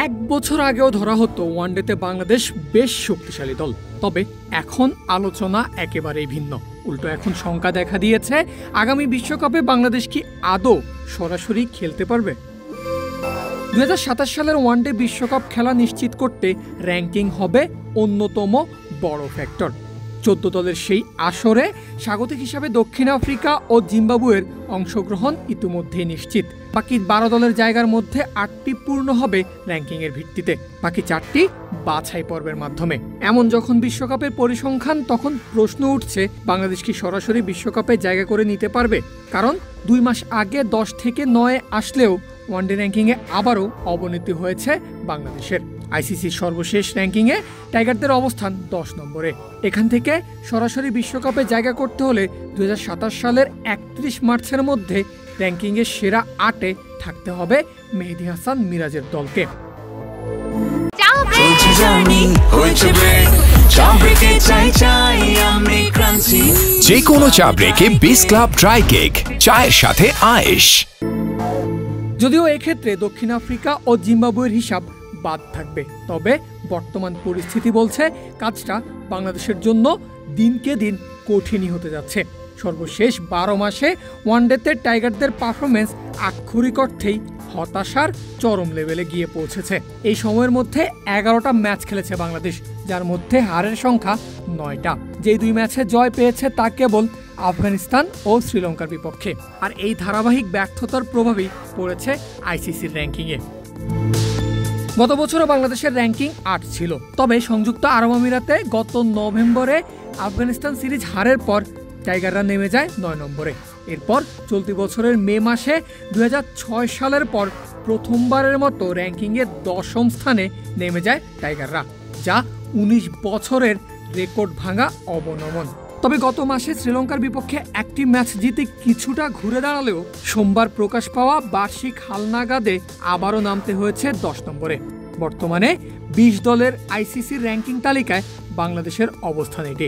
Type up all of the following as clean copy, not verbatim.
এক বছর আগেও ধরা হতো ওয়ানডেতে বাংলাদেশ বেশ শক্তিশালী দল, তবে এখন আলোচনা একেবারেই ভিন্ন। উল্টো এখন শঙ্কা দেখা দিয়েছে আগামী বিশ্বকাপে বাংলাদেশ কি আদৌ সরাসরি খেলতে পারবে। 2027 সালের ওয়ানডে বিশ্বকাপ খেলা নিশ্চিত করতে র্যাঙ্কিং হবে অন্যতম বড় ফ্যাক্টর। 14 দলের সেই আসরে স্বাগতিক হিসাবে দক্ষিণ আফ্রিকা ও জিম্বাবুয়ের অংশগ্রহণ ইতিমধ্যেই নিশ্চিত। বাকি 12 দলের জায়গার মধ্যে 8টি পূর্ণ হবে র্যাঙ্কিংয়ের ভিত্তিতে, বাকি 4টি বাছাই পর্বের মাধ্যমে। এমন যখন বিশ্বকাপের পরিসংখ্যান, তখন প্রশ্ন উঠছে বাংলাদেশ কি সরাসরি বিশ্বকাপে জায়গা করে নিতে পারবে। কারণ 2 মাস আগে 10 থেকে 9 আসলেও ওয়ানডে র্যাঙ্কিংয়ে আবারও অবনতি হয়েছে বাংলাদেশের। আইসিসির সর্বশেষ র্যাঙ্কিংয়ে টাইগারদের অবস্থান 10 নম্বরে। এখান থেকে সরাসরি বিশ্বকাপে জায়গা করতে হলে 2027 সালের 31 মার্চের মধ্যে র্যাঙ্কিংয়ের সেরা 8-এ থাকতে হবে মেহেদী হাসান মিরাজের দলকে। যে কোনো চা ব্রেকে 20 ক্লাব ড্রাই কেক, চায়ের সাথে আয়েশ। যদিও এক্ষেত্রে দক্ষিণ আফ্রিকা ও জিম্বাবুয়ের হিসাব বাদ থাকবে, তবে বর্তমান পরিস্থিতি বলছে কাজটা বাংলাদেশের জন্য দিনকে দিন কঠিনই হতে যাচ্ছে। সর্বশেষ 12 মাসে ওয়ানডেতে টাইগারদের পারফরমেন্স আক্ষরিক অর্থেই হতাশার চরম লেভেলে গিয়ে পৌঁছেছে। এই সময়ের মধ্যে 11টা ম্যাচ খেলেছে বাংলাদেশ, যার মধ্যে হারের সংখ্যা 9টা। যেই 2 ম্যাচে জয় পেয়েছে তা কেবল আফগানিস্তান ও শ্রীলঙ্কার বিপক্ষে। আর এই ধারাবাহিক ব্যর্থতার প্রভাবই পড়েছে আইসিসির র্যাঙ্কিংয়ে। গত বছরও বাংলাদেশের র্যাঙ্কিং 8 ছিল, তবে সংযুক্ত আরব আমিরাতে গত নভেম্বরে আফগানিস্তান সিরিজ হারের পর টাইগাররা নেমে যায় 9 নম্বরে। এরপর চলতি বছরের মে মাসে 2006 সালের পর প্রথমবারের মতো র্যাঙ্কিংয়ে 10ম স্থানে নেমে যায় টাইগাররা, যা 19 বছরের রেকর্ড ভাঙা অবনমন। তবে গত মাসে শ্রীলঙ্কার বিপক্ষে একটি ম্যাচ জিতে কিছুটা ঘুরে দাঁড়ালেও সোমবার প্রকাশ পাওয়া বার্ষিক হালনাগাদে আবারও নামতে হয়েছে 10 নম্বরে। বর্তমানে 20 দলের আইসিসির র্যাঙ্কিং তালিকায় বাংলাদেশের অবস্থান এটি।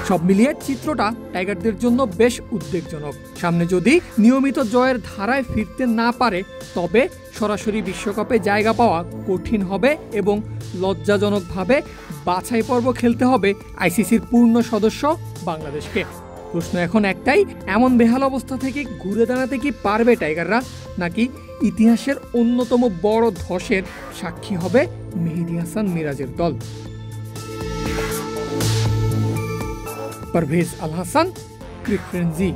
সব মিলিয়ে চিত্রটা টাইগারদের জন্য বেশ উদ্বেগজনক। সামনে যদি নিয়মিত জয়ের ধারায় ফিরতে না পারে, তবে সরাসরি বিশ্বকাপে জায়গা পাওয়া কঠিন হবে এবং লজ্জাজনকভাবে বাছাই পর্ব খেলতে হবে আইসিসির পূর্ণ সদস্য বাংলাদেশকে। প্রশ্ন এখন একটাই, এমন বেহাল অবস্থা থেকে ঘুরে দাঁড়াতে কি পারবে টাইগাররা, নাকি ইতিহাসের অন্যতম বড় ধসের সাক্ষী হবে মেহেদী হাসান মিরাজের দল। परवेज अल हसन, क्रिक फ्रेंजी।